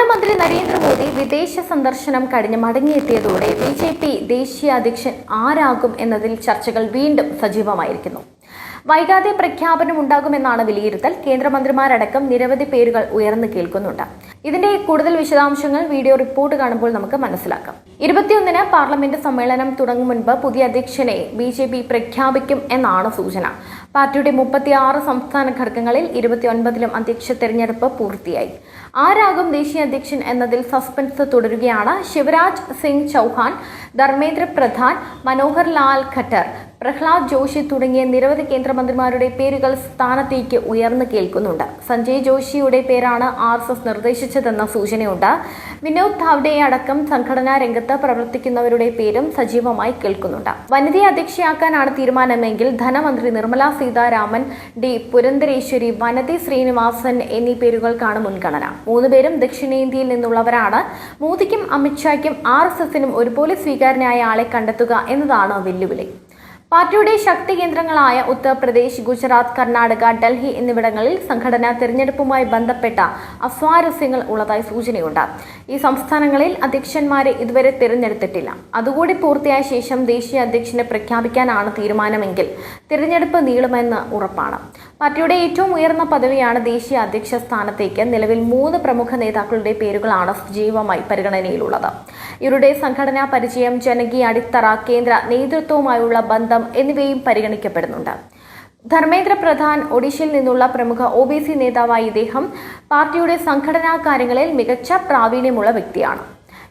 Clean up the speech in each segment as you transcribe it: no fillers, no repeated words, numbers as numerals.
പ്രധാനമന്ത്രി നരേന്ദ്രമോദി വിദേശ സന്ദർശനം കഴിഞ്ഞ് മടങ്ങിയെത്തിയതോടെ ബിജെപി ദേശീയ അധ്യക്ഷൻ ആരാകും എന്നതിൽ ചർച്ചകൾ വീണ്ടും സജീവമായിരിക്കുന്നു. വൈകാതെ പ്രഖ്യാപനമുണ്ടാകുമെന്നാണ് വിലയിരുത്തൽ. കേന്ദ്രമന്ത്രിമാരടക്കം നിരവധി പേരുകൾ ഉയർന്നു കേൾക്കുന്നുണ്ട്. ഇതിന്റെ കൂടുതൽ വിശദാംശങ്ങൾ വീഡിയോ റിപ്പോർട്ട് കാണുമ്പോൾ നമുക്ക് മനസ്സിലാക്കാം. 21-ന് പാർലമെന്റ് സമ്മേളനം തുടങ്ങും മുൻപ് പുതിയ അധ്യക്ഷനെ ബിജെപി പ്രഖ്യാപിക്കും എന്നാണ് സൂചന. പാർട്ടിയുടെ 36 സംസ്ഥാന ഘടകങ്ങളിൽ 29-ലും അധ്യക്ഷ തെരഞ്ഞെടുപ്പ് പൂർത്തിയായി. ആരാകും ദേശീയ അധ്യക്ഷൻ എന്നതിൽ സസ്പെൻസ് തുടരുകയാണ്. ശിവരാജ് സിംഗ് ചൗഹാൻ, ധർമ്മേന്ദ്ര പ്രധാൻ, മനോഹർ ലാൽ ഖട്ടർ, പ്രഹ്ലാദ് ജോഷി തുടങ്ങിയ നിരവധി കേന്ദ്രമന്ത്രിമാരുടെ പേരുകൾ സ്ഥാനത്തേക്ക് ഉയർന്നു കേൾക്കുന്നുണ്ട്. സഞ്ജയ് ജോഷിയുടെ പേരാണ് RSS നിർദ്ദേശിച്ചതെന്ന സൂചനയുണ്ട്. വിനോദ് താവ്ഡെ അടക്കം സംഘടനാ രംഗത്ത് പ്രവർത്തിക്കുന്നവരുടെ പേരും സജീവമായി കേൾക്കുന്നുണ്ട്. വനിതയെ അധ്യക്ഷയാക്കാനാണ് തീരുമാനമെങ്കിൽ ധനമന്ത്രി നിർമ്മല സീതാരാമൻ, ഡി പുരന്ദരേശ്വരി, വനതി ശ്രീനിവാസൻ എന്നീ പേരുകൾക്കാണ് മുൻഗണന. 3 പേരും ദക്ഷിണേന്ത്യയിൽ നിന്നുള്ളവരാണ്. മോദിക്കും അമിത്ഷായ്ക്കും RSSനും ഒരുപോലെ സ്വീകാര്യനായ ആളെ കണ്ടെത്തുക എന്നതാണ് വെല്ലുവിളി. പാർട്ടിയുടെ ശക്തി കേന്ദ്രങ്ങളായ ഉത്തർപ്രദേശ്, ഗുജറാത്ത്, കർണാടക, ഡൽഹി എന്നിവിടങ്ങളിൽ സംഘടനാ തെരഞ്ഞെടുപ്പുമായി ബന്ധപ്പെട്ട അസ്വാരസ്യങ്ങൾ ഉള്ളതായി സൂചനയുണ്ട്. ഈ സംസ്ഥാനങ്ങളിൽ അധ്യക്ഷന്മാരെ ഇതുവരെ തിരഞ്ഞെടുത്തിട്ടില്ല. അതുകൂടി പൂർത്തിയായ ശേഷം ദേശീയ അധ്യക്ഷനെ പ്രഖ്യാപിക്കാനാണ് തീരുമാനമെങ്കിൽ തിരഞ്ഞെടുപ്പ് നീളുമെന്ന് ഉറപ്പാണ്. പാർട്ടിയുടെ ഏറ്റവും ഉയർന്ന പദവിയാണ് ദേശീയ അധ്യക്ഷ സ്ഥാനത്തേക്ക് നിലവിൽ 3 പ്രമുഖ നേതാക്കളുടെ പേരുകളാണ് സജീവമായി പരിഗണനയിലുള്ളത്. ഇവരുടെ സംഘടനാ പരിചയം, ജനകീയ അടിത്തറ, കേന്ദ്ര നേതൃത്വവുമായുള്ള ബന്ധം എന്നിവയും പരിഗണിക്കപ്പെടുന്നുണ്ട്. ധർമ്മേന്ദ്ര പ്രധാൻ ഒഡീഷയിൽ നിന്നുള്ള പ്രമുഖ OBC നേതാവായ ഇദ്ദേഹം പാർട്ടിയുടെ സംഘടനാ കാര്യങ്ങളിൽ മികച്ച പ്രാവീണ്യമുള്ള വ്യക്തിയാണ്.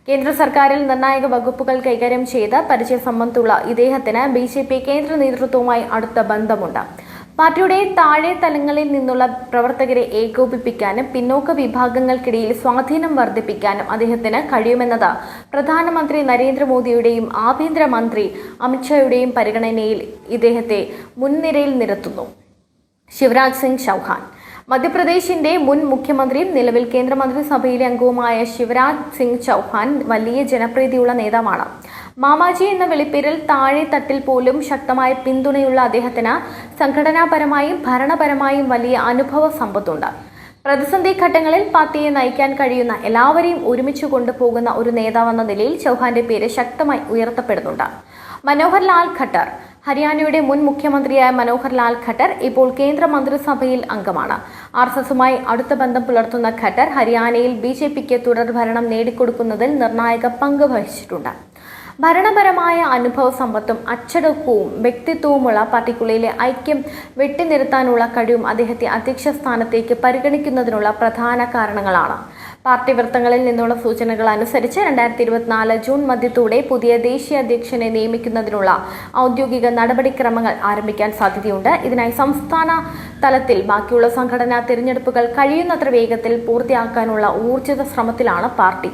കേന്ദ്ര സർക്കാരിൽ നിർണായക വകുപ്പുകൾ കൈകാര്യം ചെയ്ത പരിചയസമ്പത്തുള്ള ഇദ്ദേഹത്തിന് BJP കേന്ദ്ര നേതൃത്വവുമായി അടുത്ത ബന്ധമുണ്ട്. പാർട്ടിയുടെ താഴെ തലങ്ങളിൽ നിന്നുള്ള പ്രവർത്തകരെ ഏകോപിപ്പിക്കാനും പിന്നോക്ക വിഭാഗങ്ങൾക്കിടയിൽ സ്വാധീനം വർദ്ധിപ്പിക്കാനും അദ്ദേഹത്തിന് കഴിയുമെന്നത് പ്രധാനമന്ത്രി നരേന്ദ്രമോദിയുടെയും ആഭ്യന്തരമന്ത്രി അമിത്ഷായുടെയും പരിഗണനയിൽ ഇദ്ദേഹത്തെ മുൻനിരയിൽ നിർത്തുന്നു. ശിവരാജ് സിംഗ് ചൗഹാൻ മധ്യപ്രദേശിന്റെ മുൻ മുഖ്യമന്ത്രിയും നിലവിൽ കേന്ദ്രമന്ത്രിസഭയിലെ അംഗവുമായ ശിവരാജ് സിംഗ് ചൗഹാൻ വലിയ ജനപ്രീതിയുള്ള നേതാവാണ്. മാമാജി എന്ന വിളിപ്പേരിൽ താഴെ തട്ടിൽ പോലും ശക്തമായ പിന്തുണയുള്ള അദ്ദേഹത്തിന് സംഘടനാപരമായും ഭരണപരമായും വലിയ അനുഭവ സമ്പത്തുണ്ട്. പ്രതിസന്ധി ഘട്ടങ്ങളിൽ പാർട്ടിയെ നയിക്കാൻ കഴിയുന്ന എല്ലാവരെയും ഒരുമിച്ച് കൊണ്ടുപോകുന്ന ഒരു നേതാവെന്ന നിലയിൽ ചൗഹാന്റെ പേര് ശക്തമായി ഉയർത്തപ്പെടുന്നുണ്ട്. മനോഹർ ലാൽ ഖട്ടർ ഹരിയാനയുടെ മുൻ മുഖ്യമന്ത്രിയായ മനോഹർ ലാൽ ഖട്ടർ ഇപ്പോൾ കേന്ദ്രമന്ത്രിസഭയിൽ അംഗമാണ്. RSSുമായി അടുത്ത ബന്ധം പുലർത്തുന്ന ഖട്ടർ ഹരിയാനയിൽ BJPക്ക് തുടർഭരണം നേടിക്കൊടുക്കുന്നതിൽ നിർണായക പങ്ക് വഹിച്ചിട്ടുണ്ട്. ഭരണപരമായ അനുഭവ സമ്പത്തും അച്ചടക്കവും വ്യക്തിത്വവുമുള്ള പാർട്ടിക്കുള്ളിലെ ഐക്യം വെട്ടിനിർത്താനുള്ള കഴിവും അദ്ദേഹത്തെ അധ്യക്ഷ സ്ഥാനത്തേക്ക് പരിഗണിക്കുന്നതിനുള്ള പ്രധാന കാരണങ്ങളാണ്. പാർട്ടി വൃത്തങ്ങളിൽ നിന്നുള്ള സൂചനകൾ അനുസരിച്ച് 2024 ജൂൺ മധ്യത്തോടെ പുതിയ ദേശീയ അധ്യക്ഷനെ നിയമിക്കുന്നതിനുള്ള ഔദ്യോഗിക നടപടിക്രമങ്ങൾ ആരംഭിക്കാൻ സാധ്യതയുണ്ട്. ഇതിനായി സംസ്ഥാന തലത്തിൽ ബാക്കിയുള്ള സംഘടനാ തിരഞ്ഞെടുപ്പുകൾ കഴിയുന്നത്ര വേഗത്തിൽ പൂർത്തിയാക്കാനുള്ള ഊർജിത ശ്രമത്തിലാണ് പാർട്ടി.